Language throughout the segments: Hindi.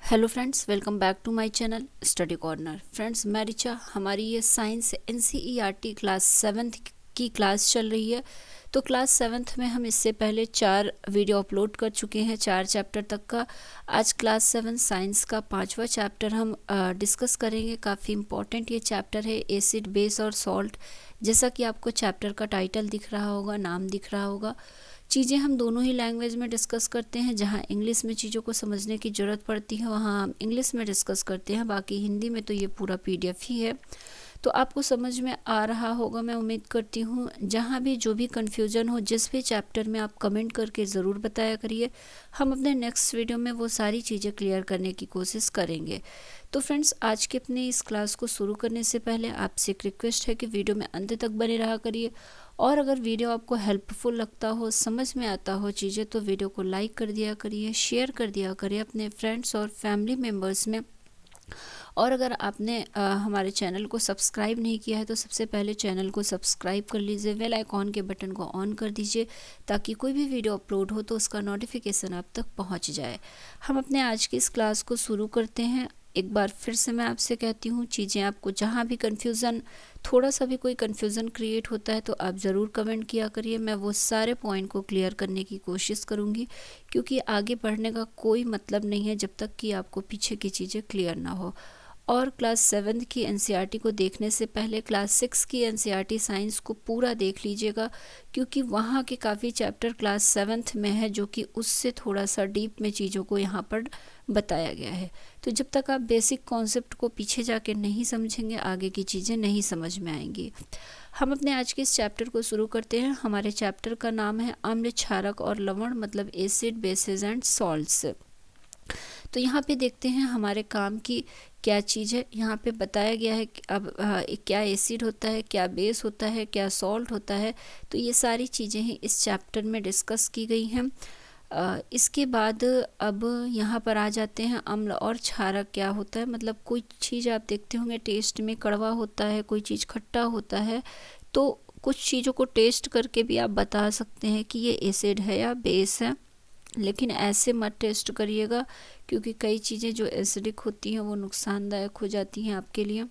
Hello friends, welcome back to my channel study corner. Friends, मैं रिचा। हमारी ये साइंस एनसीईआरटी क्लास 7th की क्लास चल रही है। तो क्लास 7th में हम इससे पहले 4 वीडियो अपलोड कर चुके हैं, 4 चैप्टर तक का। आज क्लास 7 साइंस का 5वां चैप्टर हम डिस्कस करेंगे। काफ़ी इम्पॉर्टेंट ये चैप्टर है, एसिड, बेस और सॉल्ट। जैसा कि आपको चैप्टर का टाइटल दिख रहा होगा, नाम दिख रहा होगा। चीज़ें हम दोनों ही लैंग्वेज में डिस्कस करते हैं। जहाँ इंग्लिश में चीज़ों को समझने की ज़रूरत पड़ती है वहाँ हम इंग्लिश में डिस्कस करते हैं, बाकी हिंदी में तो ये पूरा पीडीएफ ही है। तो आपको समझ में आ रहा होगा, मैं उम्मीद करती हूँ। जहाँ भी जो भी कन्फ्यूज़न हो, जिस भी चैप्टर में, आप कमेंट करके ज़रूर बताया करिए। हम अपने नेक्स्ट वीडियो में वो सारी चीज़ें क्लियर करने की कोशिश करेंगे। तो फ्रेंड्स, आज के अपने इस क्लास को शुरू करने से पहले आपसे एक रिक्वेस्ट है कि वीडियो में अंत तक बने रहा करिए। और अगर वीडियो आपको हेल्पफुल लगता हो, समझ में आता हो चीज़ें, तो वीडियो को लाइक कर दिया करिए, शेयर कर दिया करिए अपने फ्रेंड्स और फैमिली मेम्बर्स में। और अगर आपने हमारे चैनल को सब्सक्राइब नहीं किया है तो सबसे पहले चैनल को सब्सक्राइब कर लीजिए, बेल आइकॉन के बटन को ऑन कर दीजिए, ताकि कोई भी वीडियो अपलोड हो तो उसका नोटिफिकेशन आप तक पहुंच जाए। हम अपने आज की इस क्लास को शुरू करते हैं। एक बार फिर से मैं आपसे कहती हूँ, चीज़ें आपको जहाँ भी कन्फ्यूज़न, थोड़ा सा भी कोई कन्फ्यूज़न क्रिएट होता है तो आप ज़रूर कमेंट किया करिए। मैं वो सारे पॉइंट को क्लियर करने की कोशिश करूँगी, क्योंकि आगे बढ़ने का कोई मतलब नहीं है जब तक कि आपको पीछे की चीज़ें क्लियर ना हो। और क्लास 7 की एनसीईआरटी को देखने से पहले क्लास 6 की एनसीईआरटी साइंस को पूरा देख लीजिएगा, क्योंकि वहाँ के काफ़ी चैप्टर क्लास 7th में है, जो कि उससे थोड़ा सा डीप में चीज़ों को यहाँ पर बताया गया है। तो जब तक आप बेसिक कॉन्सेप्ट को पीछे जाके नहीं समझेंगे, आगे की चीज़ें नहीं समझ में आएंगी। हम अपने आज के इस चैप्टर को शुरू करते हैं। हमारे चैप्टर का नाम है अम्ल, क्षारक और लवण, मतलब एसिड, बेसेस एंड सॉल्ट्स। तो यहाँ पे देखते हैं हमारे काम की क्या चीज़ है। यहाँ पे बताया गया है कि अब क्या एसिड होता है, क्या बेस होता है, क्या सॉल्ट होता है। तो ये सारी चीज़ें ही इस चैप्टर में डिस्कस की गई हैं। इसके बाद अब यहाँ पर आ जाते हैं अम्ल और क्षारक क्या होता है। मतलब कोई चीज़ आप देखते होंगे टेस्ट में कड़वा होता है, कोई चीज़ खट्टा होता है, तो कुछ चीज़ों को टेस्ट करके भी आप बता सकते हैं कि ये एसिड है या बेस है। लेकिन ऐसे मत टेस्ट करिएगा, क्योंकि कई चीज़ें जो एसिडिक होती हैं वो नुकसानदायक हो जाती हैं आपके लिए।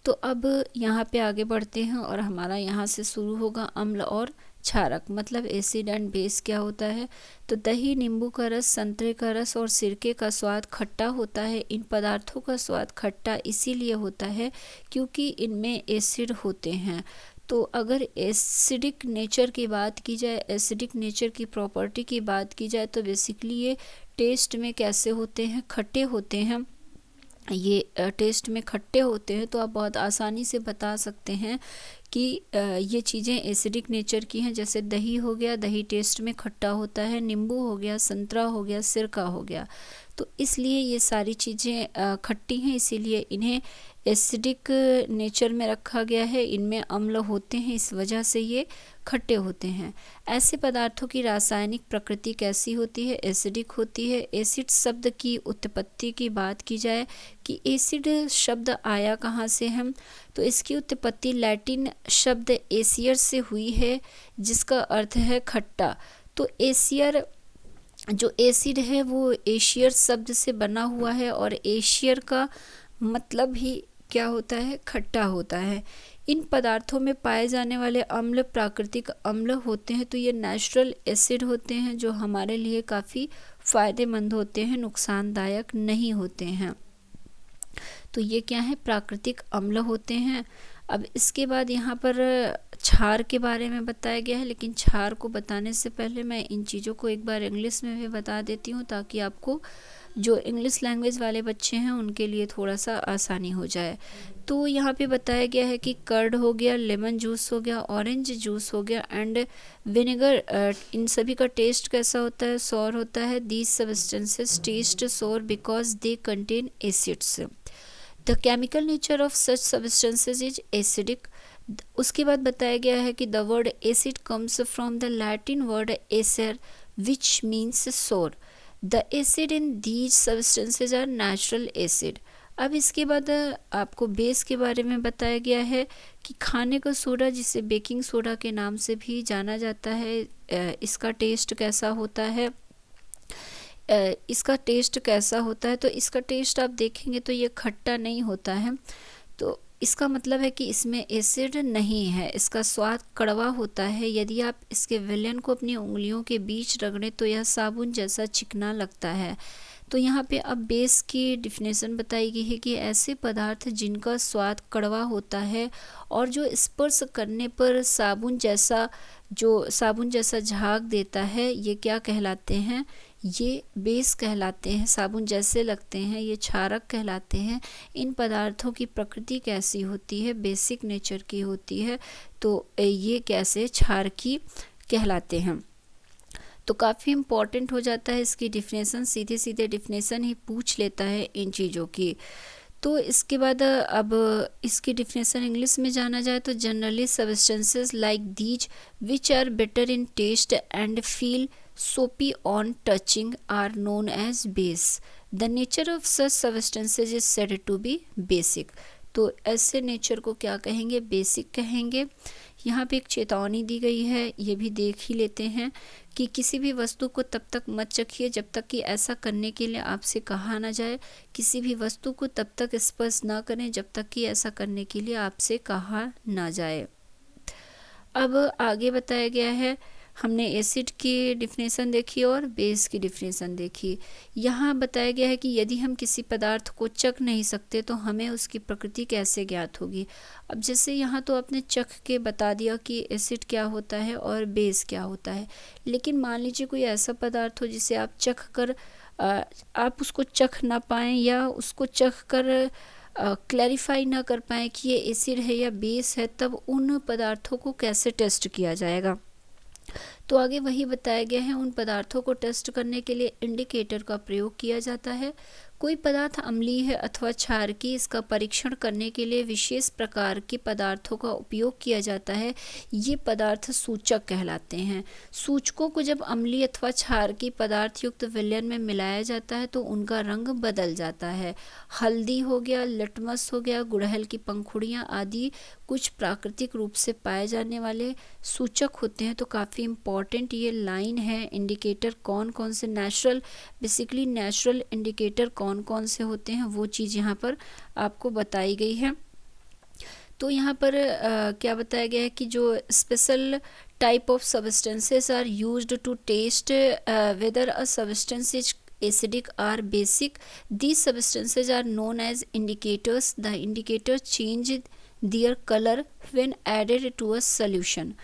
तो अब यहाँ पे आगे बढ़ते हैं और हमारा यहाँ से शुरू होगा अम्ल और क्षारक, मतलब एसिड एंड बेस क्या होता है। तो दही, नींबू का रस, संतरे का रस और सिरके का स्वाद खट्टा होता है। इन पदार्थों का स्वाद खट्टा इसीलिए होता है क्योंकि इनमें एसिड होते हैं। तो अगर एसिडिक नेचर की बात की जाए, एसिडिक नेचर की प्रॉपर्टी की बात की जाए, तो बेसिकली ये टेस्ट में कैसे होते हैं, खट्टे होते हैं। ये टेस्ट में खट्टे होते हैं, तो आप बहुत आसानी से बता सकते हैं कि ये चीज़ें एसिडिक नेचर की हैं। जैसे दही हो गया, दही टेस्ट में खट्टा होता है। नींबू हो गया, संतरा हो गया, सिरका हो गया। तो इसलिए ये सारी चीज़ें खट्टी हैं, इसीलिए इन्हें एसिडिक नेचर में रखा गया है। इनमें अम्ल होते हैं, इस वजह से ये खट्टे होते हैं। ऐसे पदार्थों की रासायनिक प्रकृति कैसी होती है, एसिडिक होती है। एसिड शब्द की उत्पत्ति की बात की जाए कि एसिड शब्द आया कहाँ से है, तो इसकी उत्पत्ति लैटिन शब्द एसियर से हुई है, जिसका अर्थ है खट्टा। तो एसियर जो एसिड है वो एशियर शब्द से बना हुआ है, और एशियर का मतलब ही क्या होता है, खट्टा होता है। इन पदार्थों में पाए जाने वाले अम्ल प्राकृतिक अम्ल होते हैं। तो ये नेचुरल एसिड होते हैं, जो हमारे लिए काफ़ी फ़ायदेमंद होते हैं, नुकसानदायक नहीं होते हैं। तो ये क्या है, प्राकृतिक अम्ल होते हैं। अब इसके बाद यहाँ पर क्षार के बारे में बताया गया है, लेकिन क्षार को बताने से पहले मैं इन चीज़ों को एक बार इंग्लिश में भी बता देती हूँ, ताकि आपको, जो इंग्लिश लैंग्वेज वाले बच्चे हैं, उनके लिए थोड़ा सा आसानी हो जाए। तो यहाँ पे बताया गया है कि कर्ड हो गया, लेमन जूस हो गया, ऑरेंज जूस हो गया एंड विनेगर, इन सभी का टेस्ट कैसा होता है, सॉर होता है। These substances taste sour because they contain acids. The chemical nature of such substances is acidic. उसके बाद बताया गया है कि the word acid comes from the Latin word acer which means sour. The acid in these substances are natural acid. अब इसके बाद आपको बेस के बारे में बताया गया है कि खाने का सोडा, जिसे बेकिंग सोडा के नाम से भी जाना जाता है, इसका टेस्ट कैसा होता है। इसका टेस्ट कैसा होता है, तो इसका टेस्ट आप देखेंगे तो ये खट्टा नहीं होता है, तो इसका मतलब है कि इसमें एसिड नहीं है। इसका स्वाद कड़वा होता है। यदि आप इसके विलयन को अपनी उंगलियों के बीच रगड़ें तो यह साबुन जैसा चिकना लगता है। तो यहाँ पे अब बेस की डिफिनेशन बताई गई है कि ऐसे पदार्थ जिनका स्वाद कड़वा होता है और जो स्पर्श करने पर साबुन जैसा झाग देता है, ये क्या कहलाते हैं, ये बेस कहलाते हैं। साबुन जैसे लगते हैं, ये क्षारक कहलाते हैं। इन पदार्थों की प्रकृति कैसी होती है, बेसिक नेचर की होती है, तो ये कैसे क्षारकी कहलाते हैं। तो काफ़ी इम्पॉर्टेंट हो जाता है इसकी डिफिनेशन, सीधे सीधे डिफिनेशन ही पूछ लेता है इन चीज़ों की। तो इसके बाद अब इसकी डिफिनेशन इंग्लिश में जाना जाए तो generally substances like these which are better in taste and feel soapy on touching are known as base. The nature of such substances is said to be basic. तो ऐसे नेचर को क्या कहेंगे, बेसिक कहेंगे। यहाँ पे एक चेतावनी दी गई है, ये भी देख ही लेते हैं कि किसी भी वस्तु को तब तक मत चखिए जब तक कि ऐसा करने के लिए आपसे कहा ना जाए। किसी भी वस्तु को तब तक स्पर्श ना करें जब तक कि ऐसा करने के लिए आपसे कहा ना जाए। अब आगे बताया गया है, हमने एसिड की डिफिनेशन देखी और बेस की डिफिनेशन देखी। यहाँ बताया गया है कि यदि हम किसी पदार्थ को चख नहीं सकते तो हमें उसकी प्रकृति कैसे ज्ञात होगी। अब जैसे यहाँ तो आपने चख के बता दिया कि एसिड क्या होता है और बेस क्या होता है, लेकिन मान लीजिए कोई ऐसा पदार्थ हो जिसे आप चख कर आप उसको चख ना पाएँ या उसको चख कर क्लैरिफाई ना कर पाएँ कि ये एसिड है या बेस है, तब उन पदार्थों को कैसे टेस्ट किया जाएगा। तो आगे वही बताया गया है, उन पदार्थों को टेस्ट करने के लिए इंडिकेटर का प्रयोग किया जाता है। कोई पदार्थ अम्लीय है अथवा क्षारकी, इसका परीक्षण करने के लिए विशेष प्रकार के पदार्थों का उपयोग किया जाता है। ये पदार्थ सूचक कहलाते हैं। सूचकों को जब अम्लीय अथवा क्षारकी पदार्थ युक्त विलयन में मिलाया जाता है तो उनका रंग बदल जाता है। हल्दी हो गया, लिटमस हो गया, गुड़हल की पंखुड़ियाँ आदि कुछ प्राकृतिक रूप से पाए जाने वाले सूचक होते हैं। तो काफ़ी इम्पॉर्टेंट ये लाइन है। इंडिकेटर कौन कौन से बेसिकली नेचुरल इंडिकेटर कौन कौन से होते हैं वो चीज़ यहाँ पर आपको बताई गई है। तो यहाँ पर क्या बताया गया है कि जो special type of substances are used to test whether a substance is acidic or basic. These substances are known as indicators. The indicator change their color when added to a solution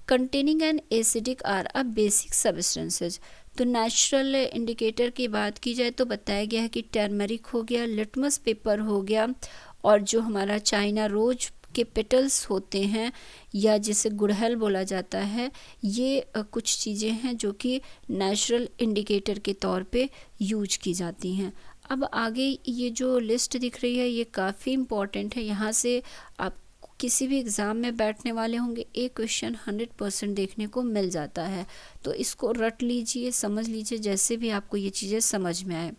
containing an acidic or a basic substances. तो नेचुरल इंडिकेटर की बात की जाए तो बताया गया है कि टर्मरिक हो गया, लिटमस पेपर हो गया, और जो हमारा चाइना रोज के पेटल्स होते हैं या जिसे गुड़हल बोला जाता है, ये कुछ चीज़ें हैं जो कि नेचुरल इंडिकेटर के तौर पे यूज की जाती हैं। अब आगे ये जो लिस्ट दिख रही है ये काफ़ी इम्पॉर्टेंट है। यहाँ से आप किसी भी एग्ज़ाम में बैठने वाले होंगे, एक क्वेश्चन 100% देखने को मिल जाता है। तो इसको रट लीजिए, समझ लीजिए, जैसे भी आपको ये चीज़ें समझ में आए।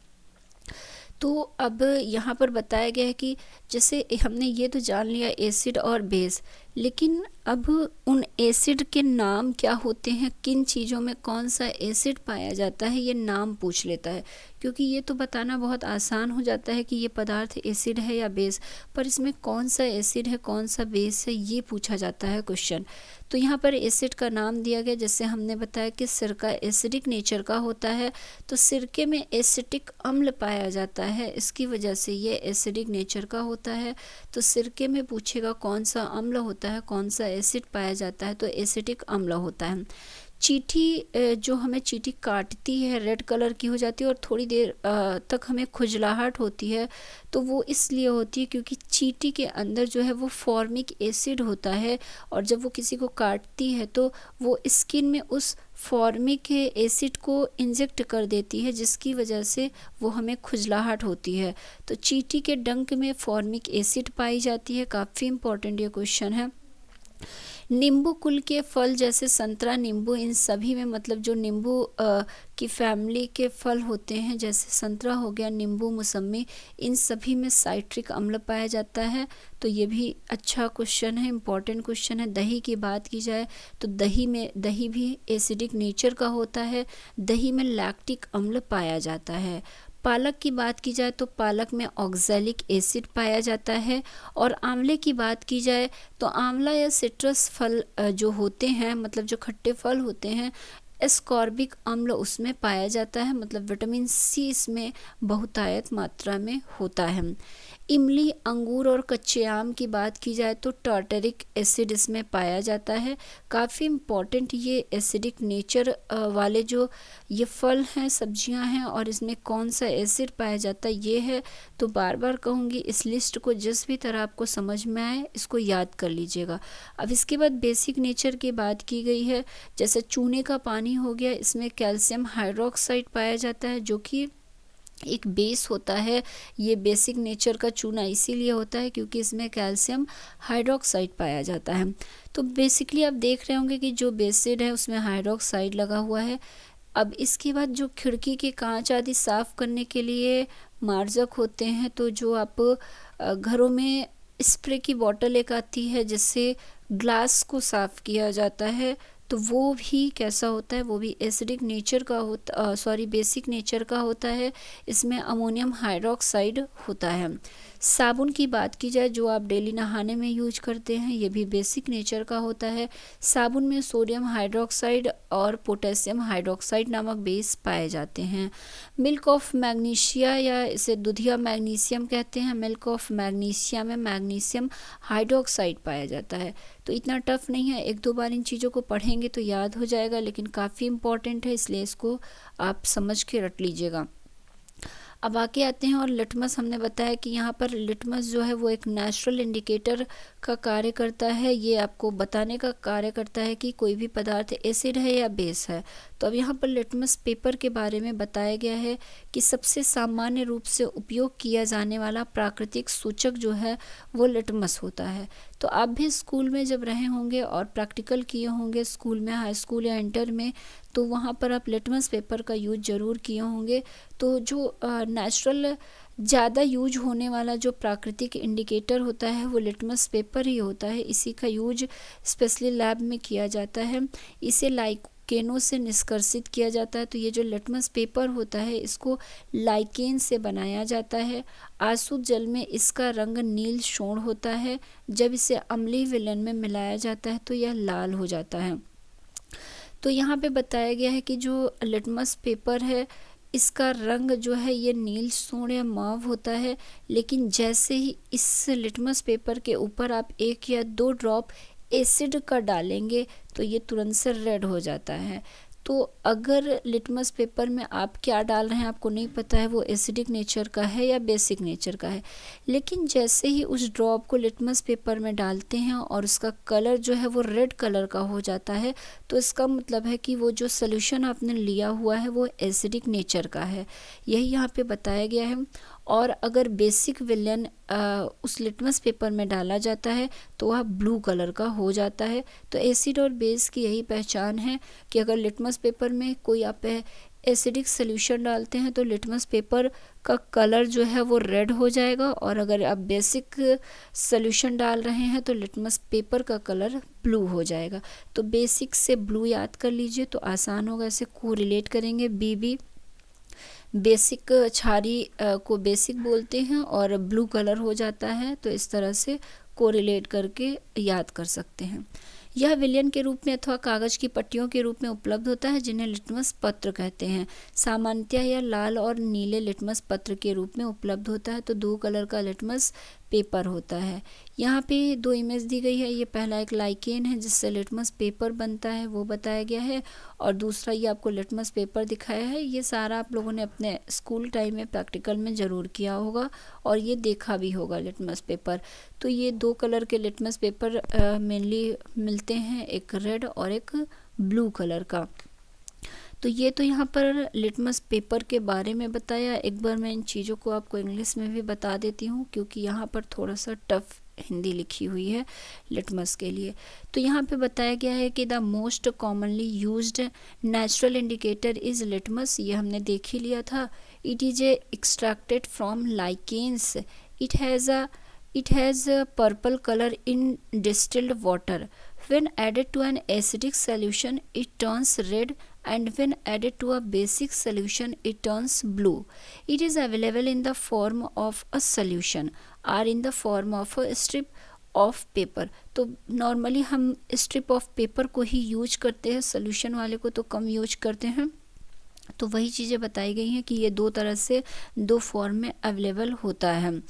तो अब यहाँ पर बताया गया है कि जैसे हमने ये तो जान लिया एसिड और बेस, लेकिन अब उन एसिड के नाम क्या होते हैं, किन चीज़ों में कौन सा एसिड पाया जाता है, ये नाम पूछ लेता है। क्योंकि ये तो बताना बहुत आसान हो जाता है कि ये पदार्थ एसिड है या बेस, पर इसमें कौन सा एसिड है कौन सा बेस है ये पूछा जाता है क्वेश्चन। तो यहाँ पर एसिड का नाम दिया गया, जैसे हमने बताया कि सिरका एसिडिक नेचर का होता है, तो सिरके में एसिटिक अम्ल पाया जाता है, इसकी वजह से ये एसिडिक नेचर का होता है। तो सिरके में पूछेगा कौन सा अम्ल होता है, कौन सा एसिड पाया जाता है, तो एसिटिक अम्ल होता है। चींटी जो हमें चींटी काटती है रेड कलर की हो जाती है और थोड़ी देर तक हमें खुजलाहट होती है, तो वो इसलिए होती है क्योंकि चींटी के अंदर जो है वो फॉर्मिक एसिड होता है, और जब वो किसी को काटती है तो वो स्किन में उस फॉर्मिक एसिड को इंजेक्ट कर देती है, जिसकी वजह से वो हमें खुजलाहट होती है। तो चींटी के डंक में फॉर्मिक एसिड पाई जाती है। काफ़ी इम्पोर्टेंट ये क्वेश्चन है। नींबू कुल के फल जैसे संतरा, नींबू, इन सभी में मतलब जो नींबू की फैमिली के फल होते हैं, जैसे संतरा हो गया, नींबू, मौसम्मी, इन सभी में साइट्रिक अम्ल पाया जाता है। तो ये भी अच्छा क्वेश्चन है, इम्पॉर्टेंट क्वेश्चन है। दही की बात की जाए तो दही भी एसिडिक नेचर का होता है। दही में लैक्टिक अम्ल पाया जाता है। पालक की बात की जाए तो पालक में ऑक्सैलिक एसिड पाया जाता है। और आंवले की बात की जाए तो आंवला या सिट्रस फल जो होते हैं, मतलब जो खट्टे फल होते हैं, एस्कॉर्बिक अम्ल उसमें पाया जाता है, मतलब विटामिन सी इसमें बहुतायत मात्रा में होता है। इमली, अंगूर और कच्चे आम की बात की जाए तो टार्टरिक एसिड इसमें पाया जाता है। काफ़ी इम्पॉर्टेंट ये एसिडिक नेचर वाले जो ये फल हैं, सब्जियां हैं, और इसमें कौन सा एसिड पाया जाता है ये है। तो बार बार कहूँगी, इस लिस्ट को जिस भी तरह आपको समझ में आए इसको याद कर लीजिएगा। अब इसके बाद बेसिक नेचर की बात की गई है, जैसे चूने का पानी हो गया, इसमें कैल्शियम हाइड्रोक्साइड पाया जाता है जो कि एक बेस होता है। ये बेसिक नेचर का चूना इसीलिए होता है क्योंकि इसमें कैल्शियम हाइड्रोक्साइड पाया जाता है। तो बेसिकली आप देख रहे होंगे कि जो बेसिड है उसमें हाइड्रोक्साइड लगा हुआ है। अब इसके बाद जो खिड़की के कांच आदि साफ़ करने के लिए मार्जक होते हैं, तो जो आप घरों में स्प्रे की बॉटल एक आती है जिससे ग्लास को साफ़ किया जाता है, तो वो भी कैसा होता है, वो भी एसिडिक नेचर का बेसिक नेचर का होता है। इसमें अमोनियम हाइड्रोक्साइड होता है। साबुन की बात की जाए जो आप डेली नहाने में यूज करते हैं, ये भी बेसिक नेचर का होता है। साबुन में सोडियम हाइड्रोक्साइड और पोटेशियम हाइड्रोक्साइड नामक बेस पाए जाते हैं। मिल्क ऑफ मैग्नीशिया या इसे दूधिया मैग्नीशियम कहते हैं, मिल्क ऑफ मैग्नीशिया में मैग्नीशियम हाइड्रोक्साइड पाया जाता है। तो इतना टफ नहीं है, एक दो बार इन चीज़ों को पढ़ेंगे तो याद हो जाएगा, लेकिन काफ़ी इम्पॉर्टेंट है इसलिए इसको आप समझ के रट लीजिएगा। अब आगे आते हैं, और लिटमस हमने बताया कि यहाँ पर लिटमस जो है वो एक नेचुरल इंडिकेटर का कार्य करता है। ये आपको बताने का कार्य करता है कि कोई भी पदार्थ एसिड है या बेस है। तो अब यहाँ पर लिटमस पेपर के बारे में बताया गया है कि सबसे सामान्य रूप से उपयोग किया जाने वाला प्राकृतिक सूचक जो है वो लिटमस होता है। तो आप भी स्कूल में जब रहे होंगे और प्रैक्टिकल किए होंगे स्कूल में, हाई स्कूल या इंटर में, तो वहाँ पर आप लिटमस पेपर का यूज ज़रूर किए होंगे। तो जो नेचुरल ज़्यादा यूज होने वाला जो प्राकृतिक इंडिकेटर होता है वो लिटमस पेपर ही होता है। इसी का यूज स्पेशली लैब में किया जाता है। इसे लाइकेनों से निष्कर्षित किया जाता है। तो ये जो लिटमस पेपर होता है इसको लाइकेन से बनाया जाता है। आसुत जल में इसका रंग नील शोण होता है। जब इसे अम्लीय विलयन में मिलाया जाता है तो यह लाल हो जाता है। तो यहाँ पे बताया गया है कि जो लिटमस पेपर है इसका रंग जो है ये नील सोण या माव होता है, लेकिन जैसे ही इस लिटमस पेपर के ऊपर आप 1 या 2 ड्रॉप एसिड का डालेंगे तो ये तुरंत से रेड हो जाता है। तो अगर लिटमस पेपर में आप क्या डाल रहे हैं आपको नहीं पता है वो एसिडिक नेचर का है या बेसिक नेचर का है, लेकिन जैसे ही उस ड्रॉप को लिटमस पेपर में डालते हैं और उसका कलर जो है वो रेड कलर का हो जाता है, तो इसका मतलब है कि वो जो सोल्यूशन आपने लिया हुआ है वो एसिडिक नेचर का है। यही यहाँ पे बताया गया है। और अगर बेसिक विलयन उस लिटमस पेपर में डाला जाता है तो वह ब्लू कलर का हो जाता है। तो एसिड और बेस की यही पहचान है कि अगर लिटमस पेपर में कोई आप एसिडिक सोल्यूशन डालते हैं तो लिटमस पेपर का कलर जो है वो रेड हो जाएगा, और अगर आप बेसिक सोल्यूशन डाल रहे हैं तो लिटमस पेपर का कलर ब्लू हो जाएगा। तो बेसिक से ब्लू याद कर लीजिए तो आसान होगा, इसे कोरिलेट करेंगे। बीबी बेसिक क्षारी को बेसिक बोलते हैं और ब्लू कलर हो जाता है, तो इस तरह से कोरिलेट करके याद कर सकते हैं। यह विलयन के रूप में अथवा कागज की पट्टियों के रूप में उपलब्ध होता है जिन्हें लिटमस पत्र कहते हैं। सामान्यतः यह लाल और नीले लिटमस पत्र के रूप में उपलब्ध होता है। तो 2 कलर का लिटमस पेपर होता है। यहाँ पे 2 इमेज दी गई है। ये पहला एक लाइकेन है जिससे लिटमस पेपर बनता है वो बताया गया है, और दूसरा ये आपको लिटमस पेपर दिखाया है। ये सारा आप लोगों ने अपने स्कूल टाइम में प्रैक्टिकल में ज़रूर किया होगा और ये देखा भी होगा लिटमस पेपर। तो ये 2 कलर के लिटमस पेपर मेनली मिलते हैं, एक रेड और एक ब्लू कलर का। तो ये तो यहाँ पर लिटमस पेपर के बारे में बताया। एक बार मैं इन चीज़ों को आपको इंग्लिश में भी बता देती हूँ क्योंकि यहाँ पर थोड़ा सा टफ हिंदी लिखी हुई है लिटमस के लिए। तो यहाँ पे बताया गया है कि the most commonly used natural indicator is litmus, ये हमने देख ही लिया था। It is extracted from lichens, it has a purple color in distilled water. When added to an acidic solution it turns red, and when added to a basic solution it turns blue. It is available in the form of a solution or in the form of a strip of paper. तो नॉर्मली हम स्ट्रिप ऑफ पेपर को ही यूज करते हैं, सोल्यूशन वाले को तो कम यूज करते हैं। तो वही चीज़ें बताई गई हैं कि ये दो तरह से दो फॉर्म में अवेलेबल होता है।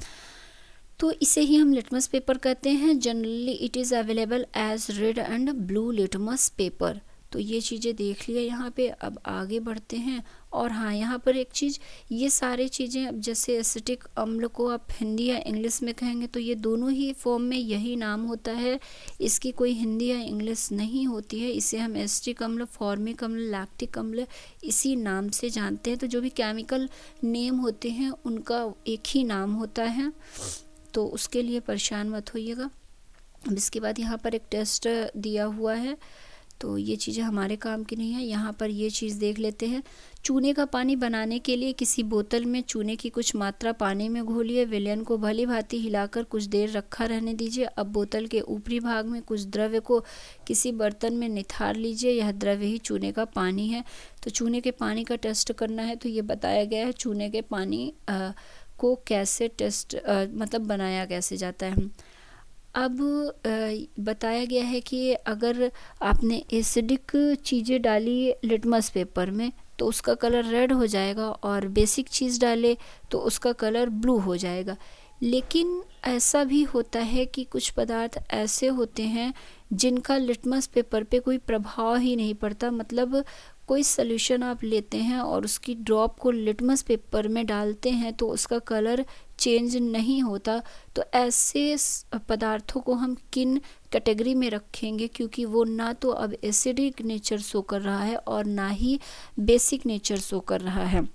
तो इसे ही हम लिटमस पेपर कहते हैं। Generally it is available as red and blue litmus paper. तो ये चीज़ें देख लिया यहाँ पे। अब आगे बढ़ते हैं। और हाँ, यहाँ पर एक चीज़, ये सारी चीज़ें अब जैसे एसिटिक अम्ल को आप हिंदी या इंग्लिश में कहेंगे तो ये दोनों ही फॉर्म में यही नाम होता है, इसकी कोई हिंदी या इंग्लिश नहीं होती है। इसे हम एसिटिक अम्ल, फॉर्मिक अम्ल, लैक्टिक अम्ल इसी नाम से जानते हैं। तो जो भी केमिकल नेम होते हैं उनका एक ही नाम होता है, तो उसके लिए परेशान मत होइएगा। अब इसके बाद यहाँ पर एक टेस्ट दिया हुआ है, तो ये चीज़ें हमारे काम की नहीं है। यहाँ पर ये चीज़ देख लेते हैं। चूने का पानी बनाने के लिए किसी बोतल में चूने की कुछ मात्रा पानी में घोलिए, विलयन को भली भांति हिलाकर कुछ देर रखा रहने दीजिए। अब बोतल के ऊपरी भाग में कुछ द्रव्य को किसी बर्तन में निथार लीजिए, यह द्रव्य ही चूने का पानी है। तो चूने के पानी का टेस्ट करना है, तो ये बताया गया है चूने के पानी को कैसे टेस्ट मतलब बनाया कैसे जाता है। अब बताया गया है कि अगर आपने एसिडिक चीज़ें डाली लिटमस पेपर में तो उसका कलर रेड हो जाएगा, और बेसिक चीज़ डाले तो उसका कलर ब्लू हो जाएगा। लेकिन ऐसा भी होता है कि कुछ पदार्थ ऐसे होते हैं जिनका लिटमस पेपर पे कोई प्रभाव ही नहीं पड़ता। मतलब कोई सॉल्यूशन आप लेते हैं और उसकी ड्रॉप को लिटमस पेपर में डालते हैं तो उसका कलर चेंज नहीं होता। तो ऐसे पदार्थों को हम किन कैटेगरी में रखेंगे, क्योंकि वो ना तो अब एसिडिक नेचर शो कर रहा है और ना ही बेसिक नेचर शो कर रहा है।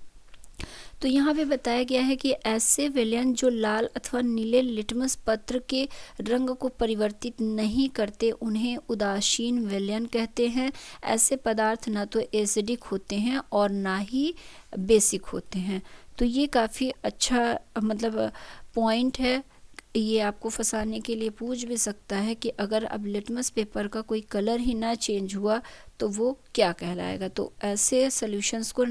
तो यहाँ पे बताया गया है कि ऐसे विलयन जो लाल अथवा नीले लिटमस पत्र के रंग को परिवर्तित नहीं करते उन्हें उदासीन विलयन कहते हैं। ऐसे पदार्थ ना तो एसिडिक होते हैं और ना ही बेसिक होते हैं। तो ये काफ़ी अच्छा मतलब पॉइंट है। ये आपको फंसाने के लिए पूछ भी सकता है कि अगर अब लिटमस पेपर का कोई कलर ही ना चेंज हुआ तो वो क्या कहलाएगा। तो ऐसे सॉल्यूशंस को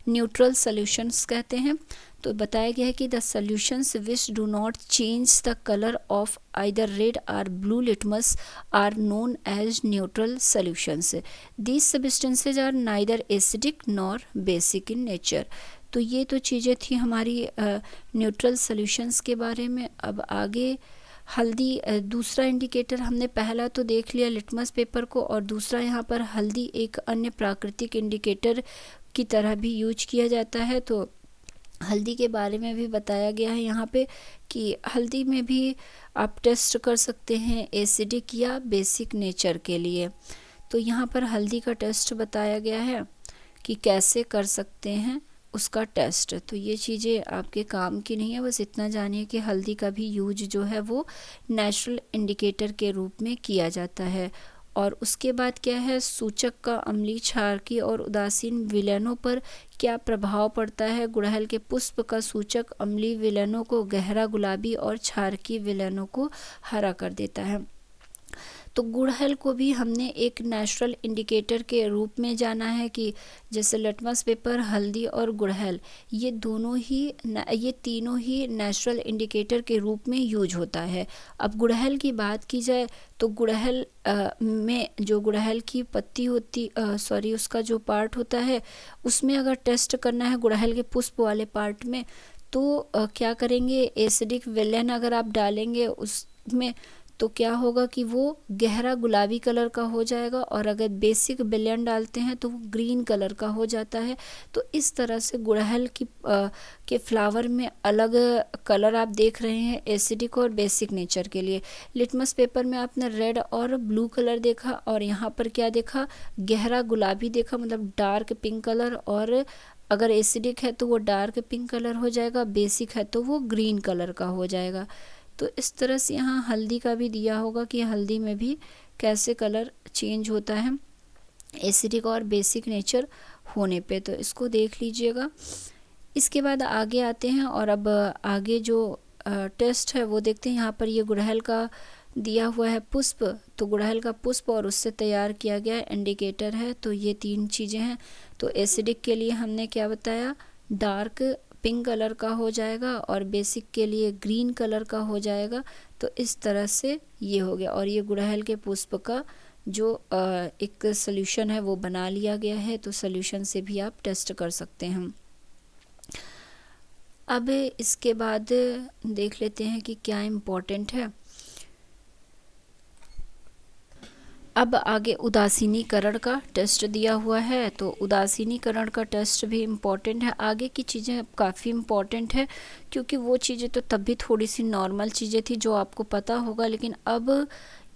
न्यूट्रल सॉल्यूशंस कहते हैं। तो बताया गया है कि the solutions which do not change the colour of either red or blue litmus are known as neutral solutions. These substances are neither acidic nor basic in nature. तो ये तो चीज़ें थी हमारी न्यूट्रल सॉल्यूशंस के बारे में। अब आगे हल्दी, दूसरा इंडिकेटर हमने पहला तो देख लिया लिटमस पेपर को, और दूसरा यहाँ पर हल्दी एक अन्य प्राकृतिक इंडिकेटर की तरह भी यूज किया जाता है। तो हल्दी के बारे में भी बताया गया है यहाँ पे कि हल्दी में भी आप टेस्ट कर सकते हैं एसिडिक या बेसिक नेचर के लिए। तो यहाँ पर हल्दी का टेस्ट बताया गया है कि कैसे कर सकते हैं उसका टेस्ट। तो ये चीज़ें आपके काम की नहीं है, बस इतना जानिए कि हल्दी का भी यूज जो है वो नेचुरल इंडिकेटर के रूप में किया जाता है। और उसके बाद क्या है, सूचक का अम्लीय, क्षारकीय और उदासीन विलयनों पर क्या प्रभाव पड़ता है। गुड़हल के पुष्प का सूचक अम्लीय विलयनों को गहरा गुलाबी और क्षारकीय विलयनों को हरा कर देता है। तो गुड़हल को भी हमने एक नेचुरल इंडिकेटर के रूप में जाना है कि जैसे लिटमस पेपर, हल्दी और गुड़हल ये तीनों ही नेचुरल इंडिकेटर के रूप में यूज होता है। अब गुड़हल की बात की जाए तो गुड़हल में जो गुड़हल की पत्ती होती उसका जो पार्ट होता है उसमें अगर टेस्ट करना है गुड़हल के पुष्प वाले पार्ट में तो क्या करेंगे, एसिडिक विलयन अगर आप डालेंगे उसमें तो क्या होगा कि वो गहरा गुलाबी कलर का हो जाएगा, और अगर बेसिक विलयन डालते हैं तो वो ग्रीन कलर का हो जाता है। तो इस तरह से गुड़हल के फ्लावर में अलग कलर आप देख रहे हैं एसिडिक और बेसिक नेचर के लिए। लिटमस पेपर में आपने रेड और ब्लू कलर देखा, और यहाँ पर क्या देखा, गहरा गुलाबी देखा, मतलब डार्क पिंक कलर। और अगर एसिडिक है तो वो डार्क पिंक कलर हो जाएगा, बेसिक है तो वो ग्रीन कलर का हो जाएगा। तो इस तरह से यहाँ हल्दी का भी दिया होगा कि हल्दी में भी कैसे कलर चेंज होता है एसिडिक और बेसिक नेचर होने पे, तो इसको देख लीजिएगा। इसके बाद आगे आते हैं और अब आगे जो टेस्ट है वो देखते हैं। यहाँ पर ये गुड़हल का दिया हुआ है पुष्प, तो गुड़हल का पुष्प और उससे तैयार किया गया इंडिकेटर है। तो ये 3 चीज़ें हैं। तो एसिडिक के लिए हमने क्या बताया, डार्क पिंक कलर का हो जाएगा और बेसिक के लिए ग्रीन कलर का हो जाएगा। तो इस तरह से ये हो गया और ये गुड़हल के पुष्प का जो एक सॉल्यूशन है वो बना लिया गया है। तो सॉल्यूशन से भी आप टेस्ट कर सकते हैं। अब इसके बाद देख लेते हैं कि क्या इम्पोर्टेंट है। अब आगे उदासीनीकरण का टेस्ट दिया हुआ है, तो उदासीनीकरण का टेस्ट भी इम्पॉर्टेंट है। आगे की चीज़ें अब काफ़ी इम्पॉर्टेंट है क्योंकि वो चीज़ें तो तब भी थोड़ी सी नॉर्मल चीज़ें थी जो आपको पता होगा, लेकिन अब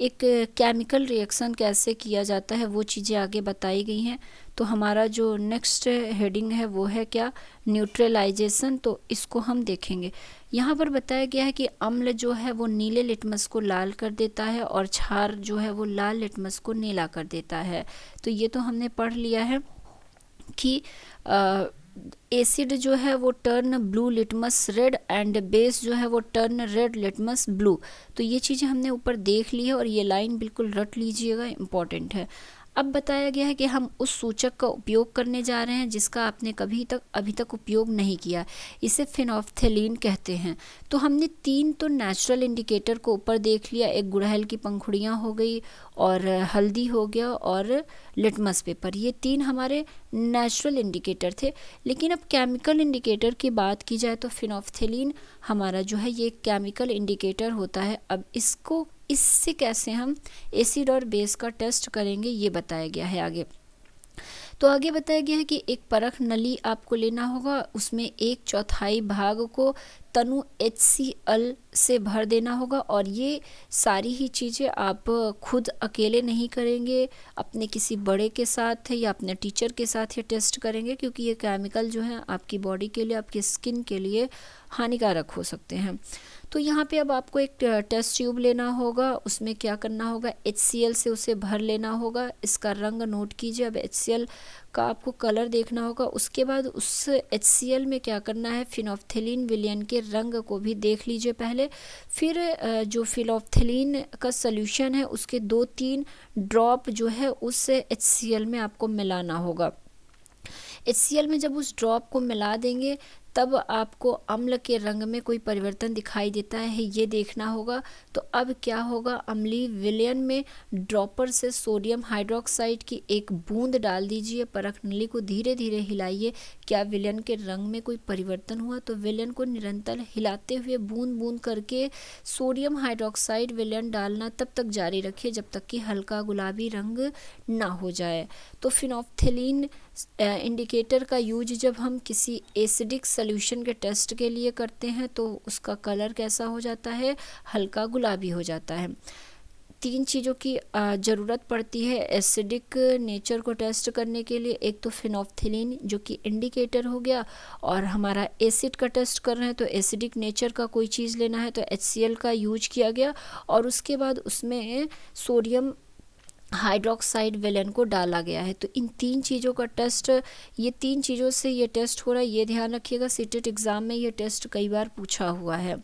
एक केमिकल रिएक्शन कैसे किया जाता है वो चीज़ें आगे बताई गई हैं। तो हमारा जो नेक्स्ट हेडिंग है वो है क्या, न्यूट्रलाइजेशन। तो इसको हम देखेंगे। यहाँ पर बताया गया है कि अम्ल जो है वो नीले लिटमस को लाल कर देता है और क्षार जो है वो लाल लिटमस को नीला कर देता है। तो ये तो हमने पढ़ लिया है कि एसिड जो है वो turn blue litmus red and base जो है वो टर्न रेड लिटमस ब्लू। तो ये चीज़ें हमने ऊपर देख ली है और ये लाइन बिल्कुल रट लीजिएगा, इम्पॉर्टेंट है। अब बताया गया है कि हम उस सूचक का उपयोग करने जा रहे हैं जिसका आपने अभी तक उपयोग नहीं किया, इसे फिनोल्फ्थेलीन कहते हैं। तो हमने 3 तो नेचुरल इंडिकेटर को ऊपर देख लिया, एक गुड़हल की पंखुड़ियाँ हो गई और हल्दी हो गया और लिटमस पेपर, ये 3 हमारे नेचुरल इंडिकेटर थे। लेकिन अब केमिकल इंडिकेटर की बात की जाए तो फिनोल्फ्थेलीन हमारा जो है ये केमिकल इंडिकेटर होता है। अब इससे कैसे हम एसिड और बेस का टेस्ट करेंगे ये बताया गया है आगे। तो आगे बताया गया है कि एक परख नली आपको लेना होगा, उसमें 1/4 भाग को तनु HCl से भर देना होगा और ये सारी ही चीज़ें आप खुद अकेले नहीं करेंगे, अपने किसी बड़े के साथ या अपने टीचर के साथ ये टेस्ट करेंगे क्योंकि ये केमिकल जो है आपकी बॉडी के लिए, आपकी स्किन के लिए हानिकारक हो सकते हैं। तो यहाँ पे अब आपको एक टेस्ट ट्यूब लेना होगा, उसमें क्या करना होगा, HCl से उसे भर लेना होगा। इसका रंग नोट कीजिए। अब HCl का आपको कलर देखना होगा। उसके बाद उस HCl में क्या करना है, फिनोल्फ्थेलीन विलयन के रंग को भी देख लीजिए पहले। फिर जो फिनोल्फ्थेलीन का सॉल्यूशन है उसके 2-3 ड्रॉप जो है उस HCl में आपको मिलाना होगा। HCl में जब उस ड्रॉप को मिला देंगे तब आपको अम्ल के रंग में कोई परिवर्तन दिखाई देता है ये देखना होगा। तो अब क्या होगा, अम्लीय विलयन में ड्रॉपर से सोडियम हाइड्रोक्साइड की एक बूंद डाल दीजिए। परख नली को धीरे धीरे हिलाइए। क्या विलयन के रंग में कोई परिवर्तन हुआ, तो विलयन को निरंतर हिलाते हुए बूंद बूंद करके सोडियम हाइड्रोक्साइड विलयन डालना तब तक जारी रखिए जब तक कि हल्का गुलाबी रंग ना हो जाए। तो फिनोल्फ्थेलीन इंडिकेटर का यूज जब हम किसी एसिडिक सॉल्यूशन के टेस्ट के लिए करते हैं तो उसका कलर कैसा हो जाता है, हल्का गुलाबी हो जाता है। 3 चीज़ों की ज़रूरत पड़ती है एसिडिक नेचर को टेस्ट करने के लिए। एक तो फिनोल्फ्थेलीन जो कि इंडिकेटर हो गया, और हमारा एसिड का टेस्ट कर रहे हैं तो एसिडिक नेचर का कोई चीज़ लेना है तो HCl का यूज किया गया, और उसके बाद उसमें सोडियम हाइड्रोक्साइड विलयन को डाला गया है। तो इन 3 चीज़ों का टेस्ट, ये 3 चीज़ों से ये टेस्ट हो रहा है, ये ध्यान रखिएगा। सीटेट एग्ज़ाम में ये टेस्ट कई बार पूछा हुआ है।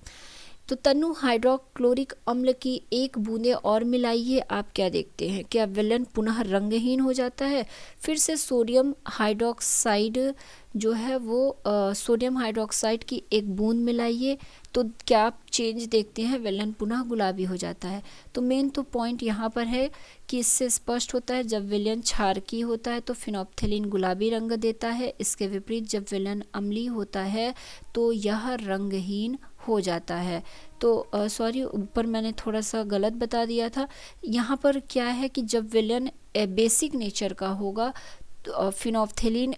तो तनु हाइड्रोक्लोरिक अम्ल की 1 बूंदे और मिलाइए। आप क्या देखते हैं, क्या विलयन पुनः रंगहीन हो जाता है। फिर से सोडियम हाइड्रोक्साइड जो है वो सोडियम हाइड्रोक्साइड की 1 बूंद मिलाइए। तो क्या आप चेंज देखते हैं, विलयन पुनः गुलाबी हो जाता है। तो मेन तो पॉइंट यहाँ पर है कि इससे स्पष्ट होता है जब विलयन क्षारकीय होता है तो फिनोल्फ्थेलीन गुलाबी रंग देता है, इसके विपरीत जब विलयन अम्लीय होता है तो यह रंगहीन हो जाता है। तो सॉरी, ऊपर मैंने थोड़ा सा गलत बता दिया था। यहाँ पर क्या है कि जब विलयन बेसिक नेचर का होगा तो फिनोल्फ्थेलीन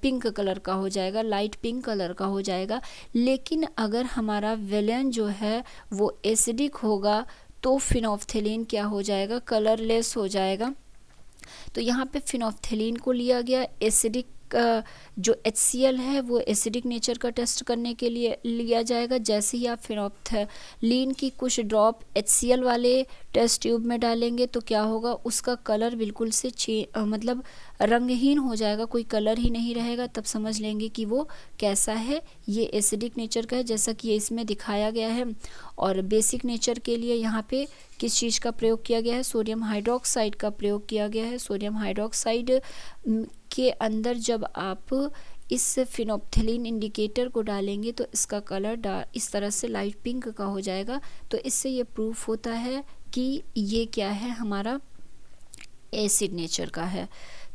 पिंक कलर का हो जाएगा, लाइट पिंक कलर का हो जाएगा। लेकिन अगर हमारा विलयन जो है वो एसिडिक होगा तो फिनोल्फ्थेलीन क्या हो जाएगा, कलरलेस हो जाएगा। तो यहाँ पे फिनोल्फ्थेलीन को लिया गया, एसिडिक जो HCl है वो एसिडिक नेचर का टेस्ट करने के लिए लिया जाएगा। जैसे ही आप फिनोप्थलीन की कुछ ड्रॉप HCl वाले टेस्ट ट्यूब में डालेंगे तो क्या होगा, उसका कलर बिल्कुल से मतलब रंगहीन हो जाएगा, कोई कलर ही नहीं रहेगा। तब समझ लेंगे कि वो कैसा है, ये एसिडिक नेचर का है, जैसा कि ये इसमें दिखाया गया है। और बेसिक नेचर के लिए यहाँ पे किस चीज़ का प्रयोग किया गया है, सोडियम हाइड्रोक्साइड का प्रयोग किया गया है। सोडियम हाइड्रोक्साइड के अंदर जब आप इस फिनोप्थलीन इंडिकेटर को डालेंगे तो इसका कलर इस तरह से लाइट पिंक का हो जाएगा। तो इससे ये प्रूफ होता है कि ये क्या है, हमारा एसिड नेचर का है।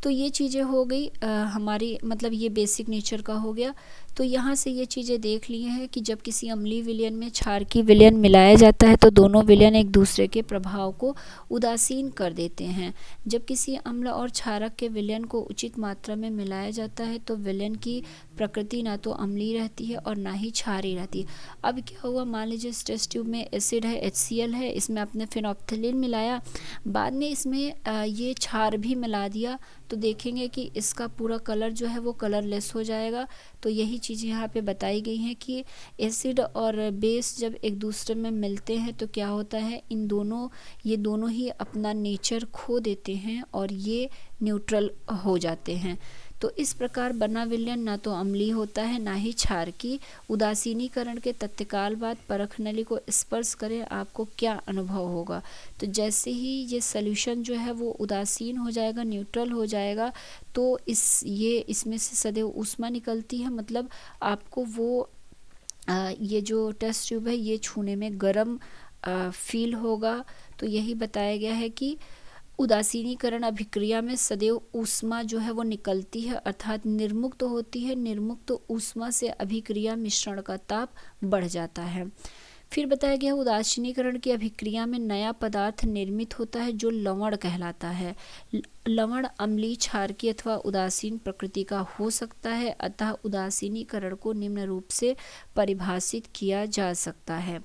तो ये चीज़ें हो गई हमारी, मतलब ये बेसिक नेचर का हो गया। तो यहाँ से ये चीज़ें देख ली हैं कि जब किसी अम्लीय विलयन में क्षारकीय विलयन मिलाया जाता है तो दोनों विलयन एक दूसरे के प्रभाव को उदासीन कर देते हैं। जब किसी अम्ल और क्षारक के विलयन को उचित मात्रा में मिलाया जाता है तो विलयन की प्रकृति ना तो अम्लीय रहती है और ना ही क्षारीय रहती है। अब क्या हुआ, मान लीजिए इस टेस्ट ट्यूब में एसिड है, HCl है, इसमें आपने फिनोप्थलीन मिलाया, बाद में इसमें ये क्षार भी मिला दिया, तो देखेंगे कि इसका पूरा कलर जो है वो कलरलेस हो जाएगा। तो यही चीज़ें यहाँ पे बताई गई हैं कि एसिड और बेस जब एक दूसरे में मिलते हैं तो क्या होता है, ये दोनों ही अपना नेचर खो देते हैं और ये न्यूट्रल हो जाते हैं। तो इस प्रकार बना विलयन ना तो अम्लीय होता है ना ही क्षारकीय। उदासीनीकरण के तत्काल बाद परख नली को स्पर्श करें, आपको क्या अनुभव होगा। तो जैसे ही ये सॉल्यूशन जो है वो उदासीन हो जाएगा, न्यूट्रल हो जाएगा, तो इसमें से सदैव ऊष्मा निकलती है, मतलब आपको वो ये जो टेस्ट ट्यूब है ये छूने में गर्म फील होगा। तो यही बताया गया है कि उदासीनीकरण अभिक्रिया में सदैव ऊष्मा जो है वो निकलती है, अर्थात निर्मुक्त होती है। निर्मुक्त ऊष्मा से अभिक्रिया मिश्रण का ताप बढ़ जाता है। फिर बताया गया उदासीनीकरण की अभिक्रिया में नया पदार्थ निर्मित होता है जो लवण कहलाता है। लवण अम्लीय, क्षारकीय अथवा उदासीन प्रकृति का हो सकता है, अतः उदासीनीकरण को निम्न रूप से परिभाषित किया जा सकता है।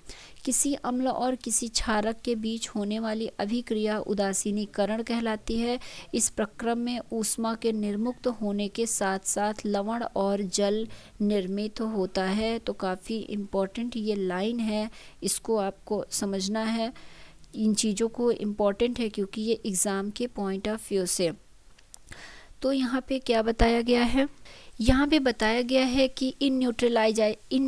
किसी अम्ल और किसी क्षारक के बीच होने वाली अभिक्रिया उदासीनीकरण कहलाती है। इस प्रक्रम में ऊष्मा के निर्मुक्त होने के साथ साथ लवण और जल निर्मित होता है। तो काफ़ी इम्पोर्टेंट ये लाइन है, इसको आपको समझना है। इन चीज़ों को इम्पॉर्टेंट है क्योंकि ये एग्ज़ाम के पॉइंट ऑफ व्यू से। तो यहाँ पे क्या बताया गया है, यहाँ पे बताया गया है कि in